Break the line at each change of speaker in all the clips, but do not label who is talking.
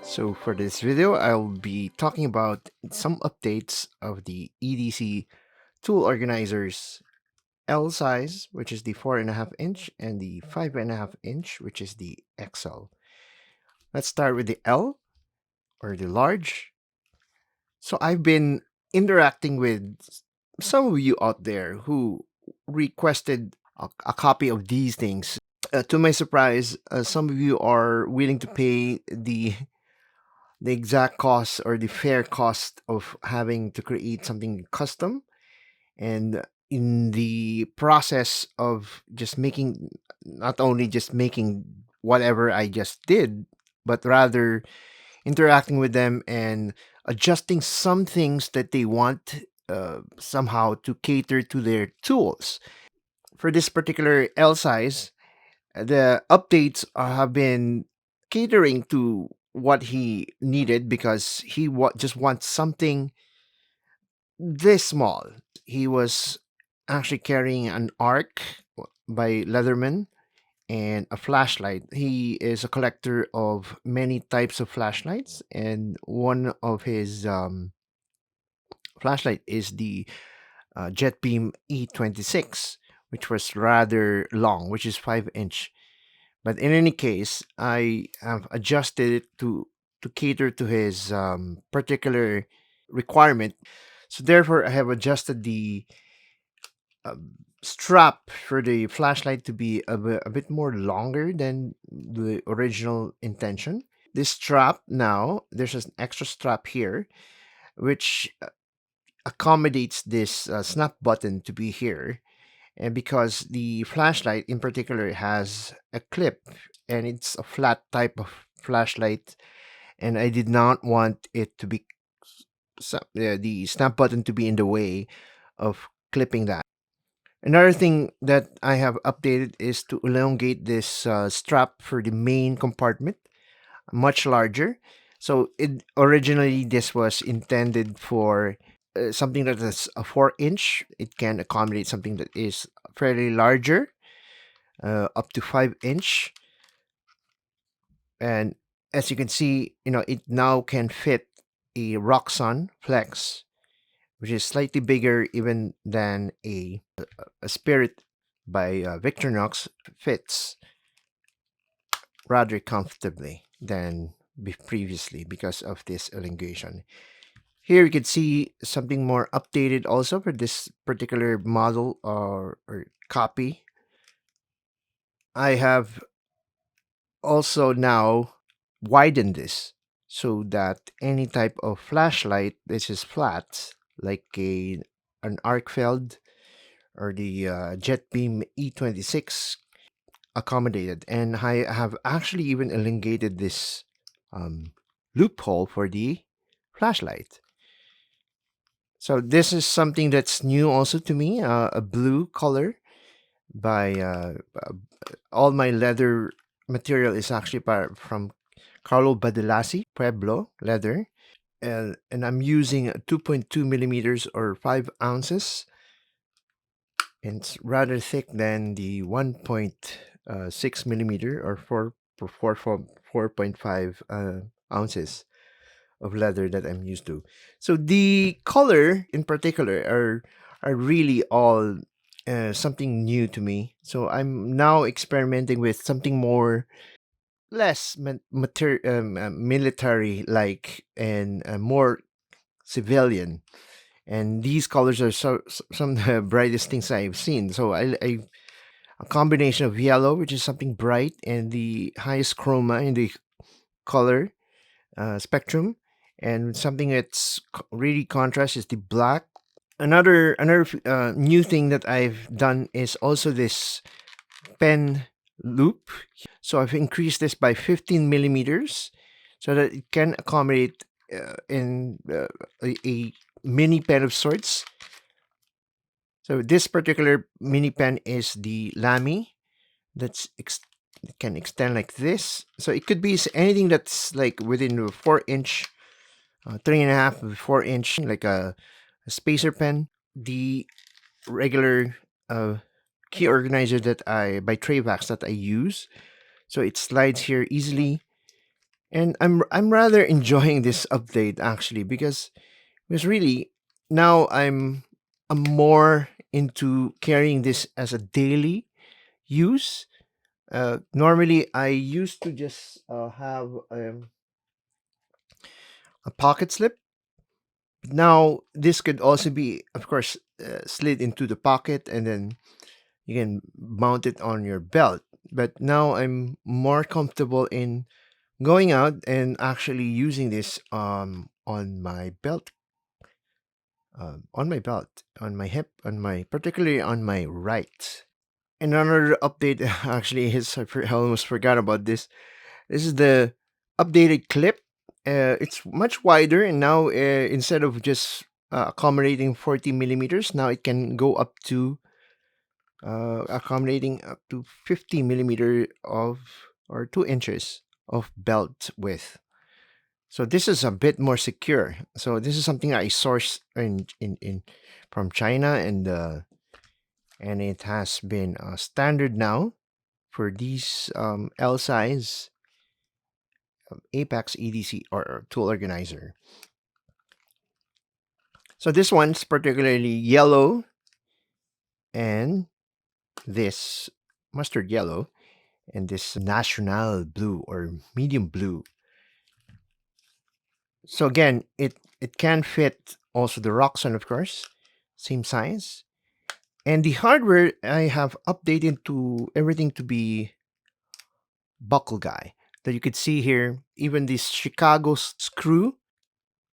So for this video, I'll be talking about some updates of the EDC tool organizers L size, which is the 4.5 inch, and the 5.5 inch, which is the XL. Let's start with the L, or the large. So I've been interacting with some of you out there who requested a copy of these things. To my surprise, some of you are willing to pay the exact cost or the fair cost of having to create something custom, and in the process of just making, not only just making whatever I just did, but rather interacting with them and adjusting some things that they want, somehow to cater to their tools. For this particular L size, the updates have been catering to what he needed, because he just wants something this small. He was actually carrying an arc by Leatherman and a flashlight. He is a collector of many types of flashlights, and one of his flashlight is the Jet Beam E26, which was rather long, which is 5 inch. But in any case, I have adjusted it to cater to his particular requirement. So therefore, I have adjusted the strap for the flashlight to be a bit more longer than the original intention. This strap now, there's an extra strap here, which accommodates this snap button to be here. And because the flashlight in particular has a clip, and it's a flat type of flashlight, and I did not want it to be the snap button to be in the way of clipping that. Another thing that I have updated is to elongate this strap for the main compartment, much larger. So it originally, this was intended for something that is a 4 inch. It can accommodate something that is fairly larger, up to 5 inch. And as you can see, it now can fit a Roxxon Flex, which is slightly bigger even than a Spirit by Victorinox. Fits rather comfortably than previously because of this elongation. Here you can see something more updated also for this particular model, or copy. I have also now widened this so that any type of flashlight this is flat, like an arc feld or the Jet Beam E26, accommodated. And I have actually even elongated this loophole for the flashlight. So this is something that's new also to me, a blue color by all my leather material is actually from Carlo Badilasi Pueblo leather, and I'm using a 2.2 millimeters or 5 ounces, and it's rather thick than the 1.6 millimeter or 4.5 ounces of leather that I'm used to. So the color in particular are really all something new to me. So I'm now experimenting with something more less military like, and more civilian. And these colors are some of the brightest things I've seen. So I a combination of yellow, which is something bright, and the highest chroma in the color spectrum, and something that's really contrast is the black. Another new thing that I've done is also this pen loop. So I've increased this by 15 millimeters so that it can accommodate in a mini pen of sorts. So this particular mini pen is the Lamy that's it can extend like this. So it could be anything that's like within a 4-inch, 3.5 to 4-inch, like a spacer pen. The regular key organizer that I by Travax that I use, so it slides here easily. And I'm rather enjoying this update actually because really now I'm more into carrying this as a daily use. Normally, I used to just have a pocket slip. Now, this could also be, of course, slid into the pocket and then you can mount it on your belt. But now I'm more comfortable in going out and actually using this on my belt, on my hip, particularly on my right. Another update actually is I almost forgot about this. This is the updated clip. It's much wider, and now instead of just accommodating 40 millimeters, now it can go up to accommodating up to 50 millimeter of or 2 inches of belt width. So this is a bit more secure. So this is something I sourced in from China, and it has been standard now for these L size Apex EDC or tool organizer. So this one's particularly yellow and this mustard yellow and this national blue or medium blue. So again, it can fit also the Roxxon, of course, same size. And the hardware I have updated to everything to be buckle guy. That you could see here, even this Chicago screw.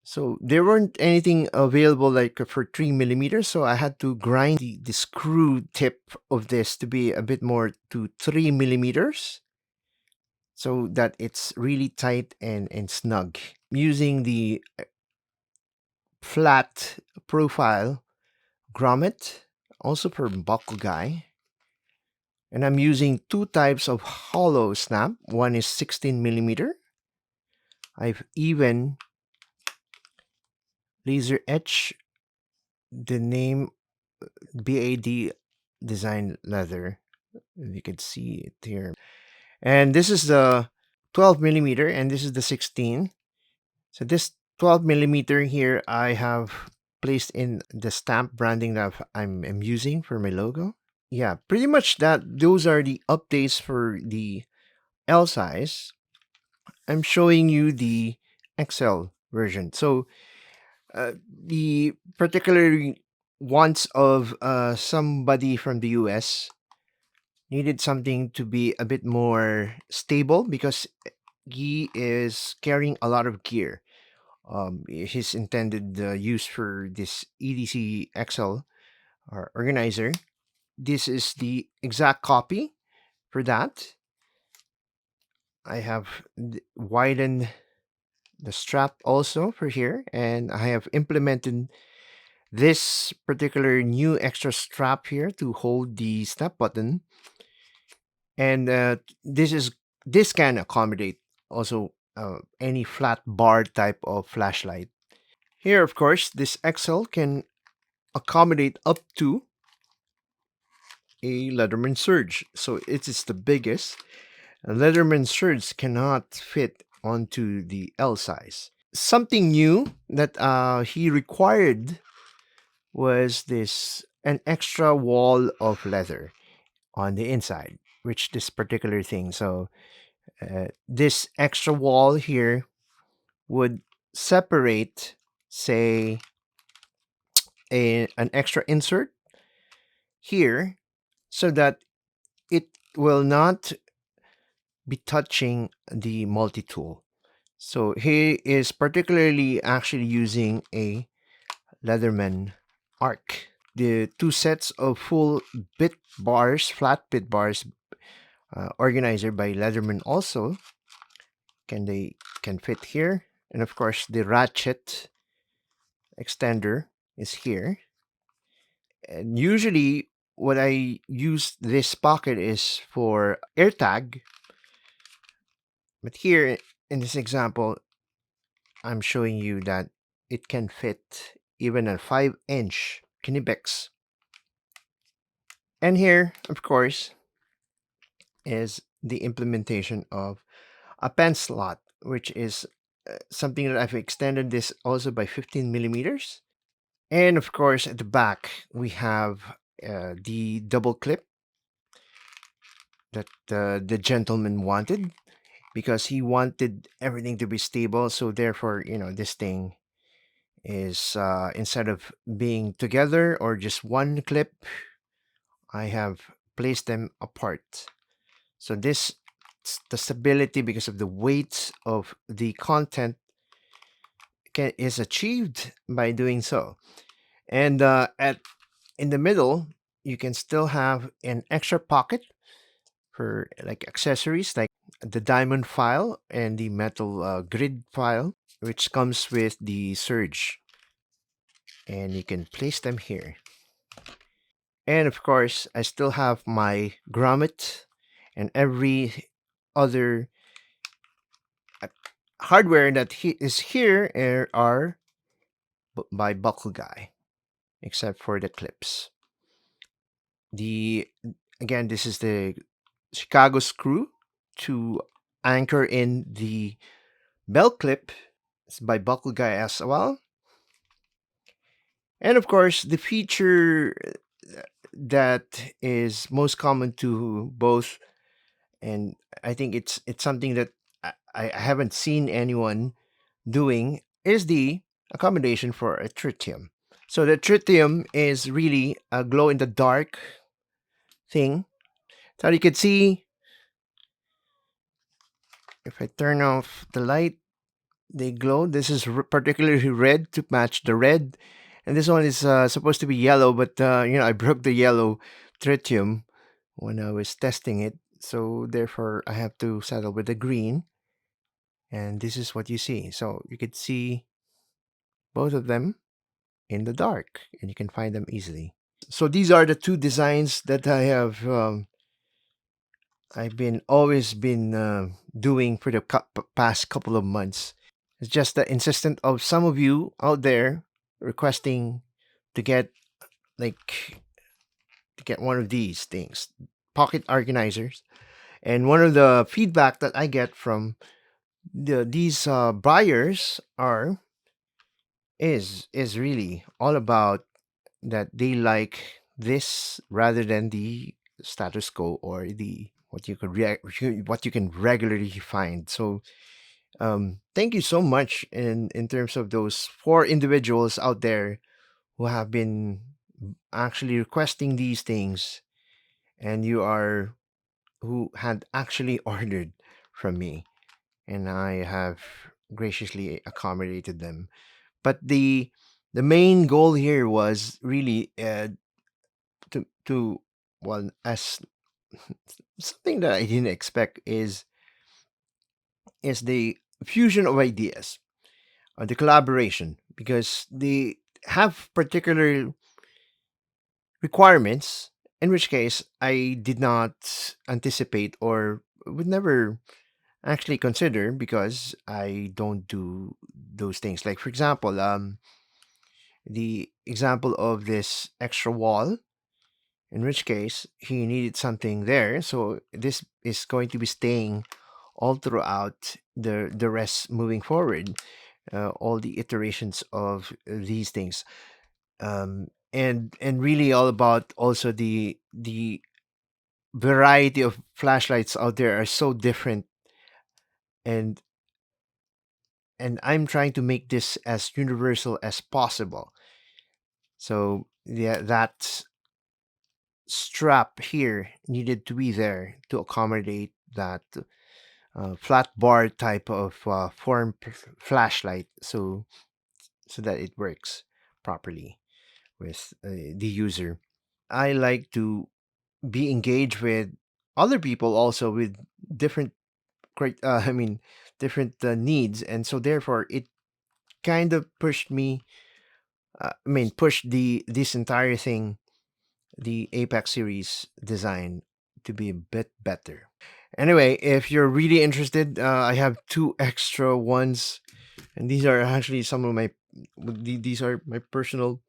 So there weren't anything available like for 3 millimeters, so I had to grind the screw tip of this to be a bit more to 3 millimeters, so that it's really tight and snug. Using the flat profile grommet, also for buckle guy, and I'm using two types of hollow snap. One is 16 millimeter. I've even laser etched the name BAD design leather. You can see it here. And this is the 12 millimeter and this is the 16. So this 12 millimeter here, I have placed in the stamp branding that I'm using for my logo. Yeah, pretty much those are the updates for the L size. I'm showing you the XL version. So the particular wants of somebody from the US needed something to be a bit more stable because he is carrying a lot of gear. His intended use for this EDC XL or organizer. This is the exact copy for that. I have widened the strap also for here, and I have implemented this particular new extra strap here to hold the snap button, and this can accommodate also any flat bar type of flashlight. Here, of course, this XL can accommodate up to a Leatherman Surge, so it is the biggest. A Leatherman Surge cannot fit onto the L size. Something new that he required was this an extra wall of leather on the inside, which this particular thing. So this extra wall here would separate, say, an extra insert here so that it will not be touching the multi-tool. So he is particularly actually using a Leatherman arc. The two sets of full bit bars, flat bit bars, organizer by Leatherman also can fit here, and of course the ratchet extender is here. And usually, what I use this pocket is for AirTag, but here in this example, I'm showing you that it can fit even a 5-inch Knipex. And here, of course, is the implementation of a pen slot, which is something that I've extended this also by 15 millimeters. And of course, at the back, we have the double clip that the gentleman wanted, because he wanted everything to be stable. So therefore, this thing is, instead of being together or just one clip, I have placed them apart. So this, the stability, because of the weight of the content, is achieved by doing so. And at in the middle, you can still have an extra pocket for like accessories, like the diamond file and the metal grid file, which comes with the surge, and you can place them here. And of course, I still have my grommet and every other uh, hardware that is here are by Buckle Guy, except for the clips. The Again, this is the Chicago screw to anchor in the belt clip. It's by Buckle Guy as well. And of course, the feature that is most common to both, and I think it's something that I haven't seen anyone doing, is the accommodation for a tritium. So the tritium is really a glow in the dark thing. So you can see, if I turn off the light, they glow. This is particularly red to match the red, and this one is supposed to be yellow, but I broke the yellow tritium when I was testing it, so therefore I have to settle with the green, and this is what you see. So you could see both of them in the dark, and you can find them easily. So these are the two designs that I've been always been doing for the past couple of months. It's just the insistence of some of you out there requesting to get, like, one of these things, pocket organizers. And one of the feedback that I get from these buyers is really all about that they like this rather than the status quo, or the what you can regularly find. So thank you so much in terms of those 4 individuals out there who have been actually requesting these things, and you are who had actually ordered from me, and I have graciously accommodated them. But the main goal here was really to well, as something that I didn't expect is the fusion of ideas, the collaboration, because they have particular requirements, in which case I did not anticipate or would never actually consider, because I don't do those things. Like, for example, the example of this extra wall, in which case he needed something there, so this is going to be staying all throughout the rest moving forward, all the iterations of these things, and really all about also the variety of flashlights out there are so different, and I'm trying to make this as universal as possible. So yeah, that strap here needed to be there to accommodate that flat bar type of form flashlight, so that it works properly with the user. I like to be engaged with other people also with different I mean, different needs, and so therefore it kind of pushed me I mean, push this entire thing, the Apex series design, to be a bit better. Anyway, if you're really interested, I have two extra ones, and these are actually some of my these are my personal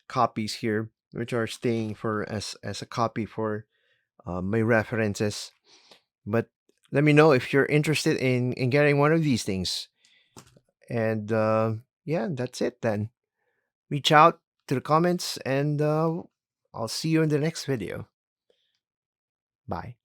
copies here, which are staying for as a copy for my references. But let me know if you're interested in getting one of these things. And yeah, that's it then. Reach out to the comments, and I'll see you in the next video. Bye.